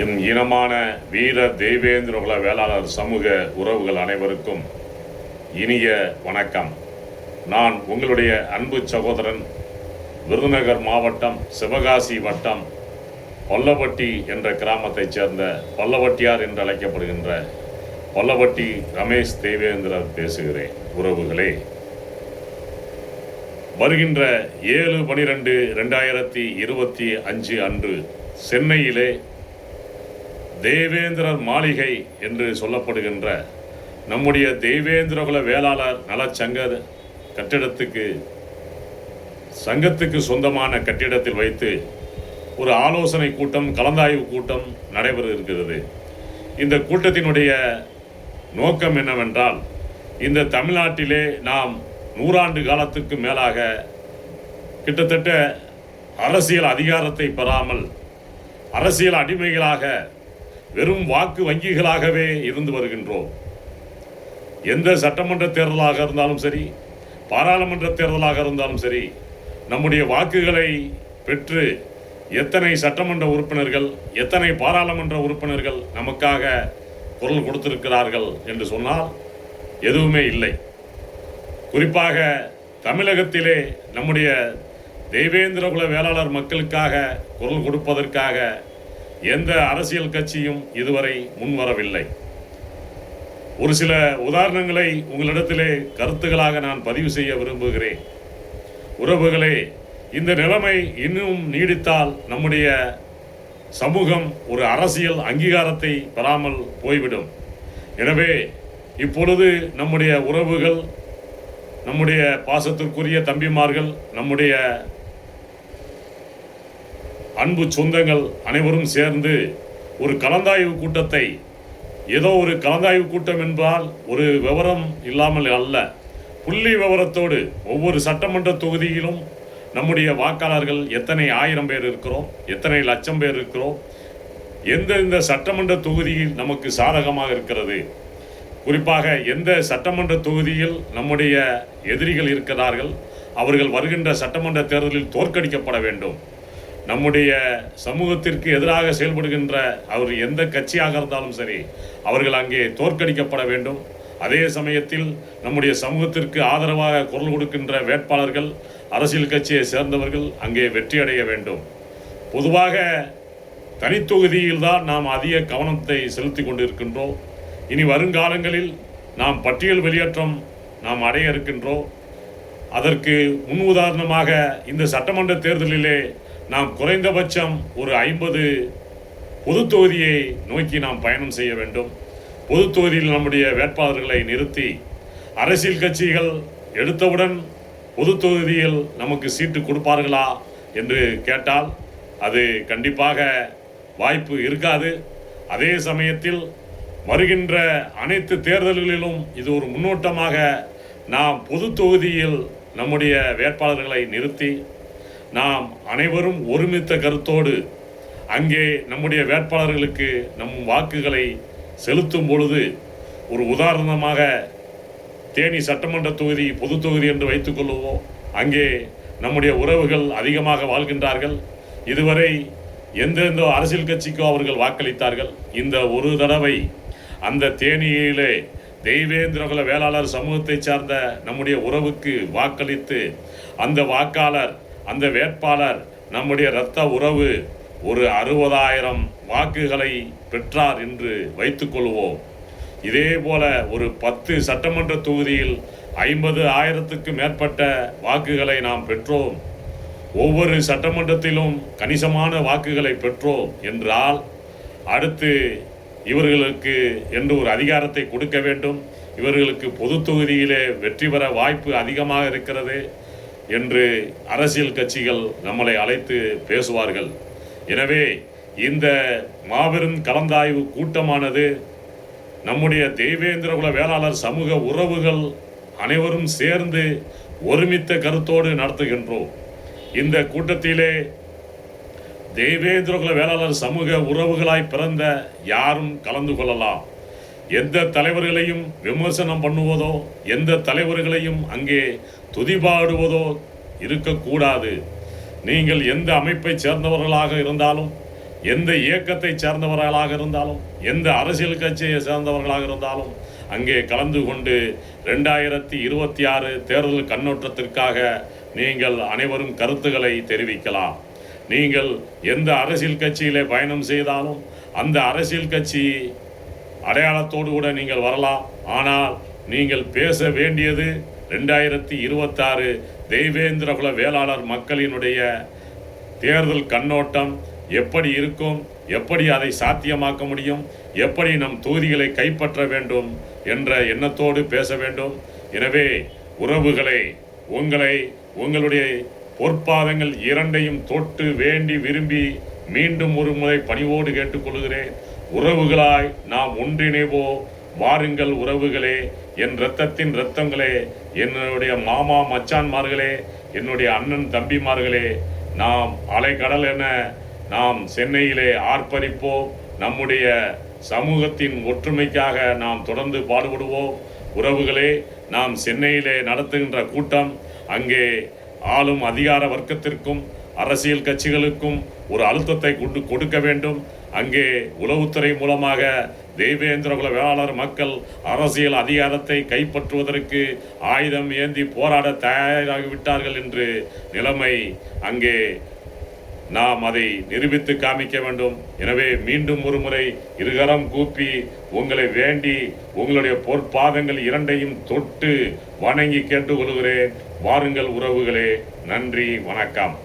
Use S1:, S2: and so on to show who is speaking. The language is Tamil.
S1: எம் இனமான வீர தெய்வேந்திரகுல வேளாளர் சமூக உறவுகள் அனைவருக்கும் இனிய வணக்கம். நான் உங்களுடைய அன்பு சகோதரன், விருதுநகர் மாவட்டம் சிவகாசி வட்டம் பல்லவட்டி என்ற கிராமத்தைச் சேர்ந்த பல்லவட்டியார் என்று அழைக்கப்படுகின்ற பல்லவட்டி ரமேஷ் தேவேந்திரர் பேசுகிறேன். உறவுகளே, வருகின்ற 7/12/2025 அன்று சென்னையிலே தேவேந்திரர் மாளிகை என்று சொல்லப்படுகின்ற நம்முடைய தெய்வேந்திரகுல வேளாளர் நலச்சங்க சங்கத்துக்கு சொந்தமான கட்டிடத்தில் வைத்து ஒரு ஆலோசனை கூட்டம், கலந்தாய்வு கூட்டம் நடைபெற இருக்கிறது. இந்த கூட்டத்தினுடைய நோக்கம் என்னவென்றால், இந்த தமிழ்நாட்டிலே நாம் 100 ஆண்டு காலத்துக்கு மேலாக கிட்டத்தட்ட அரசியல் அதிகாரத்தை பெறாமல் அரசியல் அடிமைகளாக வெறும் வாக்கு வங்கிகளாகவே இருந்து வருகின்றோம். எந்த சட்டமன்ற தேர்தலாக இருந்தாலும் சரி, பாராளுமன்ற தேர்தலாக இருந்தாலும் சரி, நம்முடைய வாக்குகளை பெற்று எத்தனை சட்டமன்ற உறுப்பினர்கள், எத்தனை பாராளுமன்ற உறுப்பினர்கள் நமக்காக குரல் கொடுத்திருக்கிறார்கள் என்று சொன்னால் எதுவுமே இல்லை. குறிப்பாக தமிழகத்திலே நம்முடைய தெய்வேந்திரகுல வேளாளர் மக்களுக்காக குரல் கொடுப்பதற்காக எந்த அரசியல் கட்சியும் இதுவரை முன்வரவில்லை. ஒரு சில உதாரணங்களை உங்களிடத்திலே கருத்துக்களாக நான் பதிவு செய்ய விரும்புகிறேன். உறவுகளே, இந்த நிலைமை இன்னும் நீடித்தால் நம்முடைய சமூகம் ஒரு அரசியல் அங்கீகாரத்தை பெறாமல் போய்விடும். எனவே இப்பொழுது நம்முடைய உறவுகள், நம்முடைய பாசத்திற்குரிய தம்பிமார்கள், நம்முடைய அன்பு சொந்தங்கள் அனைவரும் சேர்ந்து ஒரு கலந்தாய்வு கூட்டத்தை, ஏதோ ஒரு கலந்தாய்வு கூட்டம் என்றால் ஒரு விவரம் இல்லாமல் அல்ல, புள்ளி விவரத்தோடு ஒவ்வொரு சட்டமன்ற தொகுதியிலும் நம்முடைய வாக்காளர்கள் எத்தனை 1000 பேர் இருக்கிறோம், எத்தனை லட்சம் பேர் இருக்கிறோம், எந்தெந்த சட்டமன்ற தொகுதியில் நமக்கு சாதகமாக இருக்கிறது, குறிப்பாக எந்த சட்டமன்ற தொகுதியில் நம்முடைய எதிரிகள் இருக்கிறார்கள், அவர்கள் வருகின்ற சட்டமன்ற தேர்தலில் தோற்கடிக்கப்பட வேண்டும். நம்முடைய சமூகத்திற்கு எதிராக செயல்படுகின்ற அவர் எந்த கட்சியாக இருந்தாலும் சரி, அவர்கள் அங்கே தோற்கடிக்கப்பட வேண்டும். அதே சமயத்தில் நம்முடைய சமூகத்திற்கு ஆதரவாக குரல் கொடுக்கின்ற வேட்பாளர்கள், அரசியல் கட்சியை சேர்ந்தவர்கள் அங்கே வெற்றியடைய வேண்டும். பொதுவாக தனித்தொகுதியில்தான் நாம் அதிக கவனத்தை செலுத்தி கொண்டிருக்கின்றோம். இனி வருங்காலங்களில் நாம் பட்டியல் வெளியேற்றம் நாம் அடைய இருக்கின்றோம். அதற்கு முன் உதாரணமாக இந்த சட்டமன்ற தேர்தலிலே நாம் குறைந்தபட்சம் ஒரு 50 பொது தொகுதியை நோக்கி நாம் பயணம் செய்ய வேண்டும். பொது தொகுதியில் நம்முடைய வேட்பாளர்களை நிறுத்தி, அரசியல் கட்சிகள் எடுத்தவுடன் பொது தொகுதியில் நமக்கு சீட்டு கொடுப்பார்களா என்று கேட்டால் அது கண்டிப்பாக வாய்ப்பு இருக்காது. அதே சமயத்தில் வருகின்ற அனைத்து தேர்தல்களிலும் இது ஒரு முன்னோட்டமாக நாம் பொது தொகுதியில் நம்முடைய வேட்பாளர்களை நிறுத்தி நாம் அனைவரும் ஒருமித்த கருத்தோடு அங்கே நம்முடைய வேட்பாளர்களுக்கு நம் வாக்குகளை செலுத்தும் பொழுது, ஒரு உதாரணமாக தேனி சட்டமன்ற தொகுதி பொது தொகுதி என்று வைத்துக் கொள்வோம். அங்கே நம்முடைய உறவுகள் அதிகமாக வாழ்கின்றார்கள். இதுவரை எந்தெந்த அரசியல் கட்சிக்கோ அவர்கள் வாக்களித்தார்கள். இந்த ஒரு தடவை அந்த தேனியிலே தெய்வேந்திரகுல வேளாளர் சமூகத்தை சார்ந்த நம்முடைய உறவுக்கு வாக்களித்து அந்த வாக்காளர், அந்த வேட்பாளர், நம்முடைய இரத்த உறவு ஒரு 60,000 வாக்குகளை பெற்றார் என்று வைத்துக்கொள்வோம். இதே போல ஒரு 10 சட்டமன்ற தொகுதியில் 50,000க்கு மேற்பட்ட வாக்குகளை நாம் பெற்றோம். ஒவ்வொரு சட்டமன்றத்திலும் கணிசமான வாக்குகளை பெற்றோம் என்றால், அடுத்து இவர்களுக்கு என்று ஒரு அதிகாரத்தை கொடுக்க வேண்டும். இவர்களுக்கு பொது தொகுதியிலே வெற்றி பெற வாய்ப்பு அதிகமாக இருக்கிறது என்று அரசியல் கட்சிகள் நம்மளை அழைத்து பேசுவார்கள். எனவே இந்த மாபெரும் கலந்தாய்வு கூட்டமானது நம்முடைய தெய்வேந்திரகுல வேளாளர் சமூக உறவுகள் அனைவரும் சேர்ந்து ஒருமித்த கருத்தோடு நடத்துகின்றோம். இந்த கூட்டத்திலே தெய்வேந்திரகுல வேளாளர் சமூக உறவுகளாய் பிறந்த யாரும் கலந்து கொள்ளலாம். எந்த தலைவர்களையும் விமர்சனம் பண்ணுவதோ, எந்த தலைவர்களையும் அங்கே துதிபாடுவதோ இருக்கக்கூடாது. நீங்கள் எந்த அமைப்பை சேர்ந்தவர்களாக இருந்தாலும், எந்த இயக்கத்தை சேர்ந்தவர்களாக இருந்தாலும், எந்த அரசியல் கட்சியை சேர்ந்தவர்களாக இருந்தாலும் அங்கே கலந்து கொண்டு 2026 தேர்தல் கண்ணோட்டத்திற்காக நீங்கள் அனைவரும் கருத்துக்களை தெரிவிக்கலாம். நீங்கள் எந்த அரசியல் கட்சியிலே பயணம் செய்தாலும் அந்த அரசியல் கட்சி அடையாளத்தோடு கூட நீங்கள் வரலாம். ஆனால் நீங்கள் பேச வேண்டியது 2026 தெய்வேந்திரகுல வேளாளர் மக்களினுடைய தேர்தல் கண்ணோட்டம் எப்படி இருக்கும், எப்படி அதை சாத்தியமாக்க முடியும், எப்படி நம் தொகுதிகளை கைப்பற்ற வேண்டும் என்ற எண்ணத்தோடு பேச வேண்டும். எனவே உறவுகளை, உங்களுடைய பொற்பாதங்கள் இரண்டையும் தொட்டு வேண்டி விரும்பி மீண்டும் ஒரு முறை பணிவோடு கேட்டுக்கொள்கிறேன். உறவுகளாய் நாம் ஒன்றிணைவோம். வாருங்கள் உறவுகளே, என் இரத்தத்தின் இரத்தங்களே, என்னுடைய மாமா மச்சான்மார்களே, என்னுடைய அண்ணன் தம்பிமார்களே, நாம் அலைக்கடல் என நாம் சென்னையிலே ஆர்ப்பரிப்போம். நம்முடைய சமூகத்தின் ஒற்றுமைக்காக நாம் தொடர்ந்து பாடுபடுவோம். உறவுகளே, நாம் சென்னையிலே நடத்துகின்ற கூட்டம் அங்கே ஆளும் அதிகார வர்க்கத்திற்கும் அரசியல் கட்சிகளுக்கும் ஒரு அழுத்தத்தை கொடுக்க வேண்டும். அங்கே உளவுத்துறை மூலமாக தெய்வேந்திரகுல வேளாளர் மக்கள் அரசியல் அதிகாரத்தை கைப்பற்றுவதற்கு ஆயுதம் ஏந்தி போராட தயாராகிவிட்டார்கள் என்று நிலைமை அங்கே நாம் அதை நிரூபித்து காமிக்க வேண்டும். எனவே மீண்டும் ஒரு முறை இருகரம் கூப்பி உங்களை வேண்டி உங்களுடைய பொற்பாதங்கள் இரண்டையும் தொட்டு வணங்கி கேட்டுக்கொள்கிறேன். வாருங்கள் உறவுகளே. நன்றி, வணக்கம்.